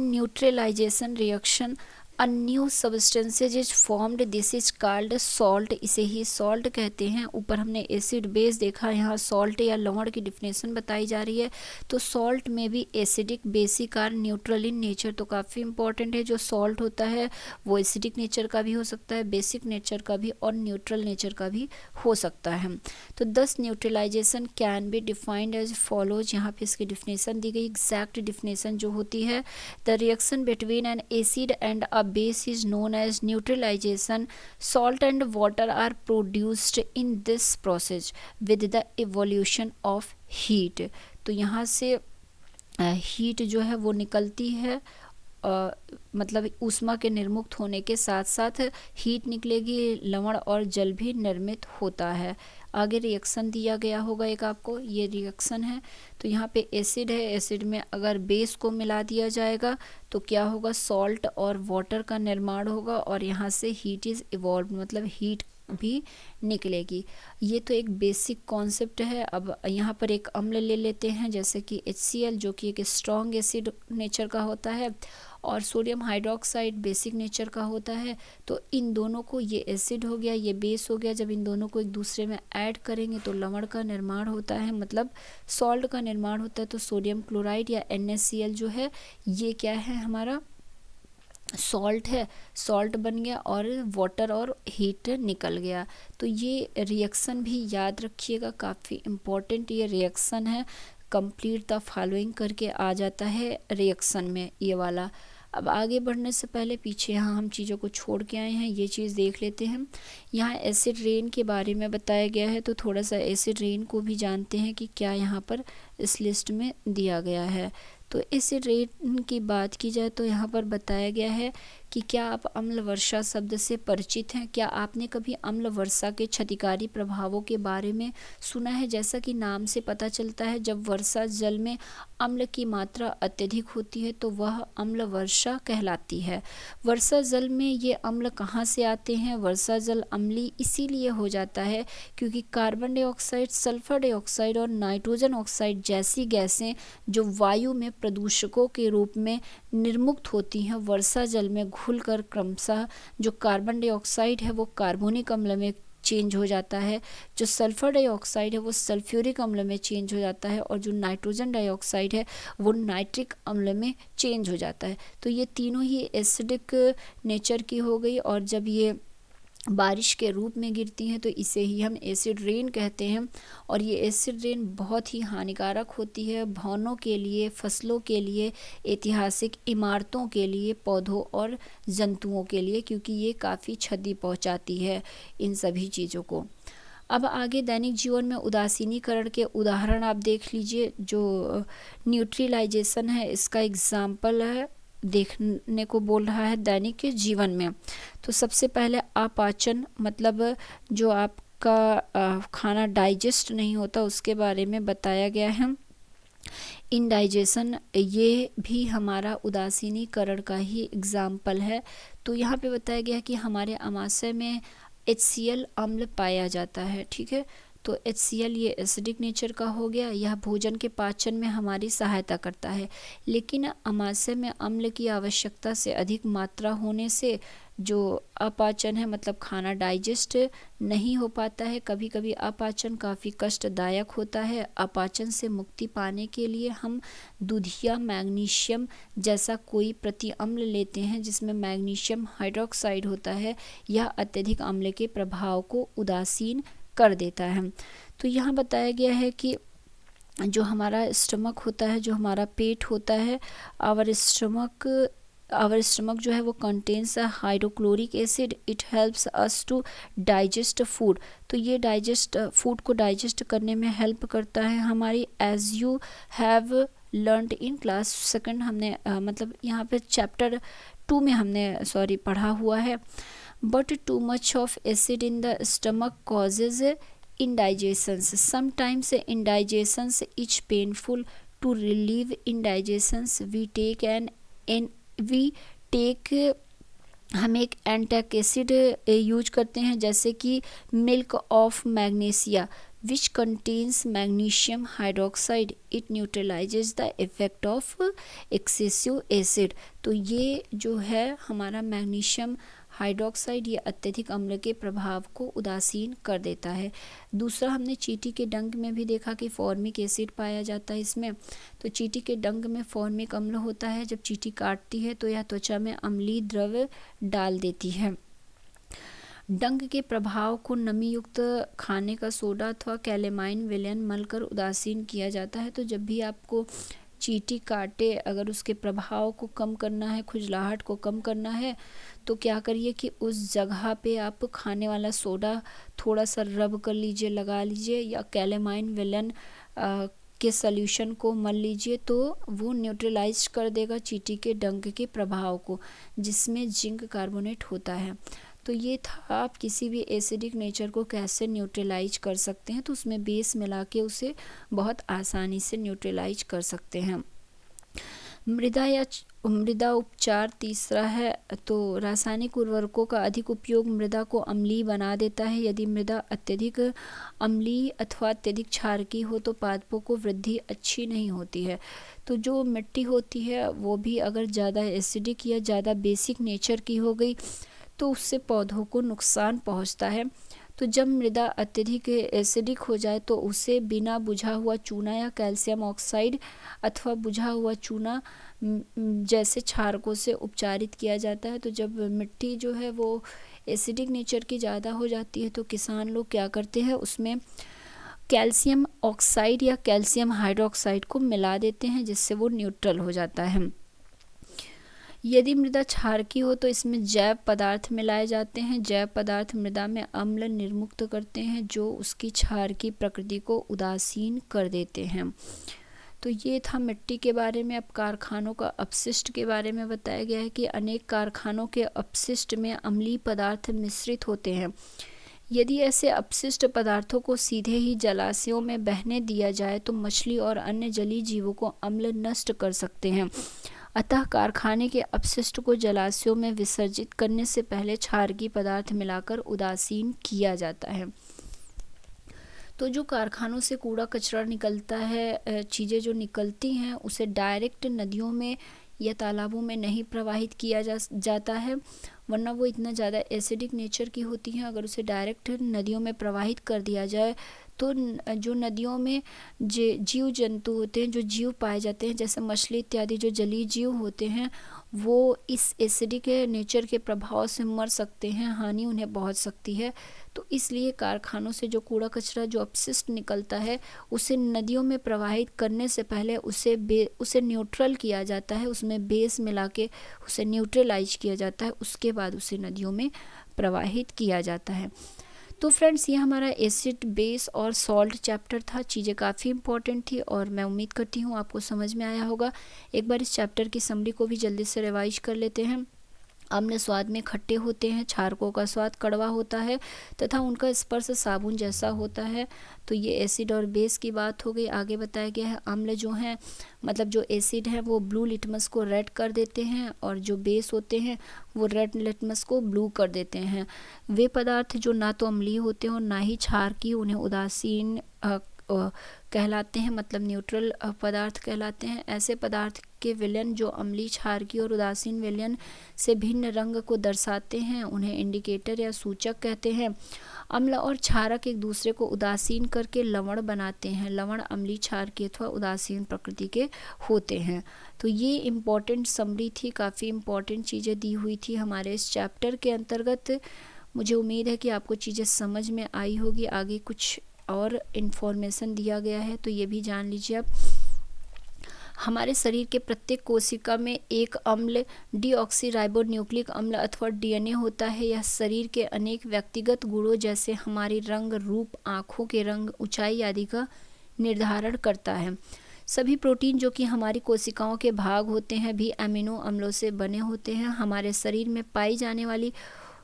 neutralization reaction a new substances is formed, this is called salt, इसे ही सॉल्ट कहते हैं। ऊपर हमने एसिड बेस देखा, यहाँ सॉल्ट या लवण की डिफिनेशन बताई जा रही है। तो सॉल्ट में भी एसिडिक, बेसिक और न्यूट्रल इन नेचर। तो काफ़ी इंपॉर्टेंट है, जो सॉल्ट होता है वो एसिडिक नेचर का भी हो सकता है, बेसिक नेचर का भी और न्यूट्रल नेचर का भी हो सकता है। तो 10 neutralization can be defined as follows, यहाँ पे इसकी डिफिनेशन दी गई। एग्जैक्ट डिफिनेशन जो होती है, the reaction between N acid and a base is known as neutralization. Salt and water are produced in this process with the evolution of heat. तो यहाँ से हीट जो है वो निकलती है, मतलब ऊष्मा के निर्मुक्त होने के साथ साथ हीट निकलेगी, लवण और जल भी निर्मित होता है। आगे रिएक्शन दिया गया होगा एक आपको, ये रिएक्शन है। तो यहाँ पे एसिड है, एसिड में अगर बेस को मिला दिया जाएगा तो क्या होगा, सॉल्ट और वाटर का निर्माण होगा और यहाँ से हीट इज़ इवॉल्व, मतलब हीट भी निकलेगी। ये तो एक बेसिक कॉन्सेप्ट है। अब यहाँ पर एक अम्ल ले लेते हैं, जैसे कि HCl जो कि एक स्ट्रॉन्ग एसिड नेचर का होता है और सोडियम हाइड्रोक्साइड बेसिक नेचर का होता है। तो इन दोनों को, ये एसिड हो गया, ये बेस हो गया, जब इन दोनों को एक दूसरे में ऐड करेंगे तो लवण का निर्माण होता है, मतलब सॉल्ट का निर्माण होता है। तो सोडियम क्लोराइड या NaCl जो है ये क्या है, हमारा सॉल्ट है, सॉल्ट बन गया और वाटर और हीट निकल गया। तो ये रिएक्शन भी याद रखिएगा, काफ़ी इम्पोर्टेंट ये रिएक्शन है। कंप्लीट द फॉलोइंग करके आ जाता है रिएक्शन में ये वाला। अब आगे बढ़ने से पहले पीछे यहाँ हम चीज़ों को छोड़ के आए हैं, ये चीज़ देख लेते हैं। यहाँ एसिड रेन के बारे में बताया गया है, तो थोड़ा सा एसिड रेन को भी जानते हैं कि क्या यहाँ पर इस लिस्ट में दिया गया है। तो एसिड रेन की बात की जाए तो यहाँ पर बताया गया है कि क्या आप अम्ल वर्षा शब्द से परिचित हैं? क्या आपने कभी अम्ल वर्षा के क्षतिकारी प्रभावों के बारे में सुना है? जैसा कि नाम से पता चलता है, जब वर्षा जल में अम्ल की मात्रा अत्यधिक होती है तो वह अम्ल वर्षा कहलाती है। वर्षा जल में ये अम्ल कहाँ से आते हैं? वर्षा जल अम्लीय इसीलिए हो जाता है क्योंकि कार्बन डाइऑक्साइड, सल्फर डाइऑक्साइड और नाइट्रोजन ऑक्साइड जैसी गैसें जो वायु में प्रदूषकों के रूप में निर्मुक्त होती हैं, वर्षा जल में घुलकर क्रमशः जो कार्बन डाइऑक्साइड है वो कार्बोनिक अम्ल में चेंज हो जाता है, जो सल्फर डाइऑक्साइड है वो सल्फ्यूरिक अम्ल में चेंज हो जाता है और जो नाइट्रोजन डाइऑक्साइड है वो नाइट्रिक अम्ल में चेंज हो जाता है। तो ये तीनों ही एसिडिक नेचर की हो गई और जब ये बारिश के रूप में गिरती हैं तो इसे ही हम एसिड रेन कहते हैं। और ये एसिड रेन बहुत ही हानिकारक होती है भवनों के लिए, फसलों के लिए, ऐतिहासिक इमारतों के लिए, पौधों और जंतुओं के लिए, क्योंकि ये काफ़ी क्षति पहुंचाती है इन सभी चीज़ों को। अब आगे दैनिक जीवन में उदासीनीकरण के उदाहरण आप देख लीजिए। जो न्यूट्रलाइजेशन है इसका एग्जाम्पल है, देखने को बोल रहा है दैनिक के जीवन में। तो सबसे पहले अपाचन, मतलब जो आपका खाना डाइजेस्ट नहीं होता उसके बारे में बताया गया है। इनडाइजेशन, ये भी हमारा उदासीनीकरण का ही एग्जाम्पल है। तो यहाँ पे बताया गया है कि हमारे आमाशय में HCl अम्ल पाया जाता है, ठीक है। तो HCl ये एसिडिक नेचर का हो गया, यह भोजन के पाचन में हमारी सहायता करता है। लेकिन आमाशय में अम्ल की आवश्यकता से अधिक मात्रा होने से जो अपाचन है, मतलब खाना डाइजेस्ट नहीं हो पाता है। कभी कभी अपाचन काफ़ी कष्टदायक होता है। अपाचन से मुक्ति पाने के लिए हम दूध या मैग्नीशियम जैसा कोई प्रतिअम्ल लेते हैं जिसमें मैग्नीशियम हाइड्रोक्साइड होता है। यह अत्यधिक अम्ल के प्रभाव को उदासीन कर देता है। तो यहाँ बताया गया है कि जो हमारा स्टमक होता है, जो हमारा पेट होता है, आवर स्टमक जो है वो contains hydrochloric acid. It helps us to digest food. तो ये फूड को डाइजेस्ट करने में हेल्प करता है हमारी। As you have learned in class second, हमने मतलब यहाँ पे चैप्टर 2 में हमने पढ़ा हुआ है। But too much of acid in the stomach causes indigestions. Sometimes indigestions is painful. To relieve indigestions हम एक एंटासिड यूज करते हैं, जैसे कि milk of magnesia which contains magnesium hydroxide. It न्यूट्रलाइजेज the effect of excessive acid. तो ये जो है हमारा मैग्नीशियम हाइड्रोक्साइड, ये अत्यधिक अम्ल के प्रभाव को उदासीन कर देता है। दूसरा, हमने चींटी के डंक में भी देखा कि फॉर्मिक एसिड पाया जाता है इसमें। तो चींटी के डंक में फॉर्मिक अम्ल होता है। जब चींटी काटती है तो यह त्वचा में अम्लीय द्रव्य डाल देती है। डंक के प्रभाव को नमी युक्त खाने का सोडा अथवा कैलेमाइन विलयन मलकर उदासीन किया जाता है। तो जब भी आपको चींटी काटे, अगर उसके प्रभाव को कम करना है, खुजलाहट को कम करना है, तो क्या करिए कि उस जगह पे आप खाने वाला सोडा थोड़ा सा रब कर लीजिए, लगा लीजिए, या कैलेमाइन विलन के सॉल्यूशन को मल लीजिए। तो वो न्यूट्रलाइज कर देगा चींटी के डंक के प्रभाव को, जिसमें जिंक कार्बोनेट होता है। तो ये था आप किसी भी एसिडिक नेचर को कैसे न्यूट्रलाइज कर सकते हैं। तो उसमें बेस मिला के उसे बहुत आसानी से न्यूट्रलाइज कर सकते हैं। मृदा उपचार तीसरा है। तो रासायनिक उर्वरकों का अधिक उपयोग मृदा को अम्लीय बना देता है। यदि मृदा अत्यधिक अम्लीय अथवा अत्यधिक क्षारकी हो तो पादपों को वृद्धि अच्छी नहीं होती है। तो जो मिट्टी होती है वो भी अगर ज़्यादा एसिडिक या ज़्यादा बेसिक नेचर की हो गई तो उससे पौधों को नुकसान पहुंचता है। तो जब मृदा अत्यधिक एसिडिक हो जाए तो उसे बिना बुझा हुआ चूना या कैल्शियम ऑक्साइड अथवा बुझा हुआ चूना जैसे क्षारकों से उपचारित किया जाता है। तो जब मिट्टी जो है वो एसिडिक नेचर की ज़्यादा हो जाती है तो किसान लोग क्या करते हैं, उसमें कैल्शियम ऑक्साइड या कैल्शियम हाइड्रोक्साइड को मिला देते हैं, जिससे वो न्यूट्रल हो जाता है। यदि मृदा क्षारकी हो तो इसमें जैव पदार्थ मिलाए जाते हैं। जैव पदार्थ मृदा में अम्ल निर्मुक्त करते हैं जो उसकी क्षारकी प्रकृति को उदासीन कर देते हैं। तो ये था मिट्टी के बारे में। अब कारखानों का अपशिष्ट के बारे में बताया गया है कि अनेक कारखानों के अपशिष्ट में अम्लीय पदार्थ मिश्रित होते हैं। यदि ऐसे अपशिष्ट पदार्थों को सीधे ही जलाशयों में बहने दिया जाए तो मछली और अन्य जलीय जीवों को अम्ल नष्ट कर सकते हैं। अतः कारखाने के अपशिष्ट को जलाशयों में विसर्जित करने से पहले क्षारकीय पदार्थ मिलाकर उदासीन किया जाता है। तो जो कारखानों से कूड़ा कचरा निकलता है, चीज़ें जो निकलती हैं, उसे डायरेक्ट नदियों में या तालाबों में नहीं प्रवाहित किया जाता है, वरना वो इतना ज़्यादा एसिडिक नेचर की होती हैं। अगर उसे डायरेक्ट नदियों में प्रवाहित कर दिया जाए तो जो नदियों में जीव जंतु होते हैं, जो जीव पाए जाते हैं, जैसे मछली इत्यादि जो जलीय जीव होते हैं, वो इस एसिडिक नेचर के प्रभाव से मर सकते हैं, हानि उन्हें पहुंच सकती है। तो इसलिए कारखानों से जो कूड़ा कचरा, जो अपशिष्ट निकलता है, उसे नदियों में प्रवाहित करने से पहले उसे न्यूट्रल किया जाता है, उसमें बेस मिला के उसे न्यूट्रलाइज किया जाता है, उसके बाद उसे नदियों में प्रवाहित किया जाता है। तो फ्रेंड्स, ये हमारा एसिड, बेस और सॉल्ट चैप्टर था। चीज़ें काफ़ी इंपॉर्टेंट थी और मैं उम्मीद करती हूँ आपको समझ में आया होगा। एक बार इस चैप्टर की समरी को भी जल्दी से रिवाइज कर लेते हैं। अम्ल स्वाद में खट्टे होते हैं, क्षारकों का स्वाद कड़वा होता है तथा उनका स्पर्श साबुन जैसा होता है। तो ये एसिड और बेस की बात हो गई। आगे बताया गया है अम्ल जो हैं, मतलब जो एसिड है वो ब्लू लिटमस को रेड कर देते हैं और जो बेस होते हैं वो रेड लिटमस को ब्लू कर देते हैं। वे पदार्थ जो ना तो अम्लीय होते हैं और ना ही क्षारकीय, उन्हें उदासीन कहलाते हैं, मतलब न्यूट्रल पदार्थ कहलाते हैं। ऐसे पदार्थ के विलयन जो अम्लीय, क्षारकीय और उदासीन विलयन से भिन्न रंग को दर्शाते हैं, उन्हें इंडिकेटर या सूचक कहते हैं। अम्ल और क्षारक एक दूसरे को उदासीन करके लवण बनाते हैं। लवण अम्लीय, क्षारकीय अथवा उदासीन प्रकृति के होते हैं। तो ये इम्पॉर्टेंट समरी थी, काफ़ी इम्पॉर्टेंट चीज़ें दी हुई थी हमारे इस चैप्टर के अंतर्गत। मुझे उम्मीद है कि आपको चीज़ें समझ में आई होगी। आगे कुछ और इन्फॉर्मेशन दिया गया है तो ये भी जान लीजिए आप। हमारे शरीर के प्रत्येक कोशिका में एक अम्ल डीऑक्सीराइबोन्यूक्लिक अम्ल अथवा डीएनए होता है। यह शरीर के अनेक व्यक्तिगत गुणों जैसे हमारी रंग, रूप, आँखों के रंग, ऊंचाई आदि का निर्धारण करता है। सभी प्रोटीन जो कि हमारी कोशिकाओं के भाग होते हैं भी अमीनो अम्लों से बने होते हैं। हमारे शरीर में पाई जाने वाली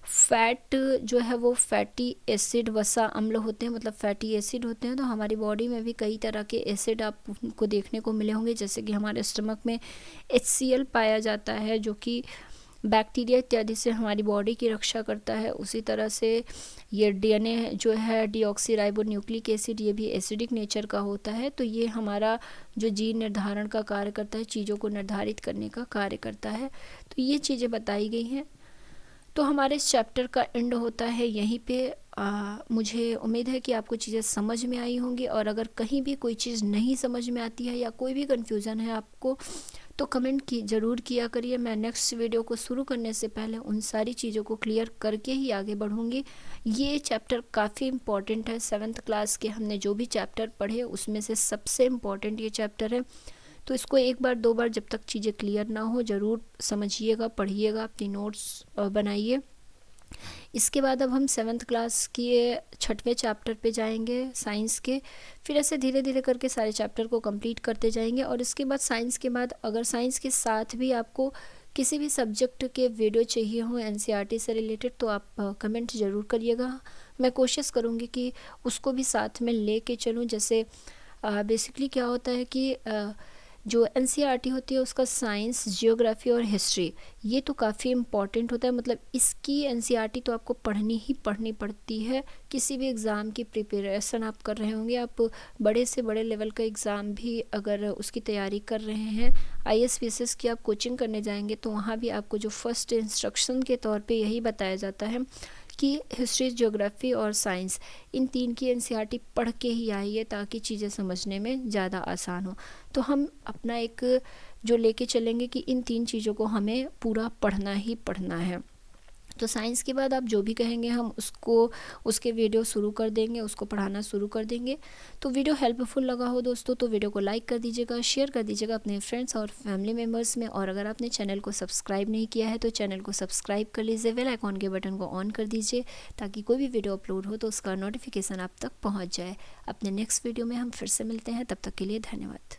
फैट जो है वो फैटी एसिड वसा अम्ल होते हैं, मतलब फैटी एसिड होते हैं। तो हमारी बॉडी में भी कई तरह के एसिड आपको देखने को मिले होंगे, जैसे कि हमारे स्टमक में HCl पाया जाता है जो कि बैक्टीरिया इत्यादि से हमारी बॉडी की रक्षा करता है। उसी तरह से ये डीएनए जो है, डीऑक्सीराइबोन्यूक्लिक एसिड, ये भी एसिडिक नेचर का होता है। तो ये हमारा जो जीन निर्धारण का कार्य करता है, चीज़ों को निर्धारित करने का कार्य करता है। तो ये चीज़ें बताई गई हैं। तो हमारे इस चैप्टर का एंड होता है यहीं पे। मुझे उम्मीद है कि आपको चीज़ें समझ में आई होंगी और अगर कहीं भी कोई चीज़ नहीं समझ में आती है या कोई भी कन्फ्यूज़न है आपको तो कमेंट ज़रूर किया करिए। मैं नेक्स्ट वीडियो को शुरू करने से पहले उन सारी चीज़ों को क्लियर करके ही आगे बढ़ूँगी। ये चैप्टर काफ़ी इम्पॉर्टेंट है। 7th क्लास के हमने जो भी चैप्टर पढ़े उसमें से सबसे इम्पॉर्टेंट ये चैप्टर है। तो इसको एक बार 2 बार जब तक चीज़ें क्लियर ना हो ज़रूर समझिएगा, पढ़िएगा, अपनी नोट्स बनाइए। इसके बाद अब हम 7th क्लास के 6वें चैप्टर पे जाएंगे साइंस के। फिर ऐसे धीरे धीरे करके सारे चैप्टर को कंप्लीट करते जाएंगे। और इसके बाद साइंस के बाद अगर साइंस के साथ भी आपको किसी भी सब्जेक्ट के वीडियो चाहिए हो NCERT से रिलेटेड तो आप कमेंट ज़रूर करिएगा। मैं कोशिश करूँगी कि उसको भी साथ में ले कर चलूँ। जैसे बेसिकली क्या होता है कि जो NCERT होती है उसका साइंस, जियोग्राफी और हिस्ट्री ये तो काफ़ी इम्पॉर्टेंट होता है। मतलब इसकी NCERT तो आपको पढ़नी ही पढ़नी पड़ती है। किसी भी एग्ज़ाम की प्रिपरेशन आप कर रहे होंगे, आप बड़े से बड़े लेवल का एग्ज़ाम भी अगर उसकी तैयारी कर रहे हैं, IAS PCS की आप कोचिंग करने जाएंगे तो वहाँ भी आपको जो फर्स्ट इंस्ट्रक्शन के तौर पे यही बताया जाता है कि हिस्ट्री, ज्योग्राफी और साइंस इन 3 की NCERT पढ़ के ही आइए ताकि चीज़ें समझने में ज़्यादा आसान हो। तो हम अपना एक जो लेके चलेंगे कि इन 3 चीज़ों को हमें पूरा पढ़ना ही पढ़ना है। तो साइंस के बाद आप जो भी कहेंगे हम उसके वीडियो शुरू कर देंगे, उसको पढ़ाना शुरू कर देंगे। तो वीडियो हेल्पफुल लगा हो दोस्तों तो वीडियो को लाइक कर दीजिएगा, शेयर कर दीजिएगा अपने फ्रेंड्स और फैमिली मेम्बर्स में। और अगर आपने चैनल को सब्सक्राइब नहीं किया है तो चैनल को सब्सक्राइब कर लीजिए, बेल आइकॉन के बटन को ऑन कर दीजिए ताकि कोई भी वीडियो अपलोड हो तो उसका नोटिफिकेशन आप तक पहुँच जाए। अपने नेक्स्ट वीडियो में हम फिर से मिलते हैं, तब तक के लिए धन्यवाद।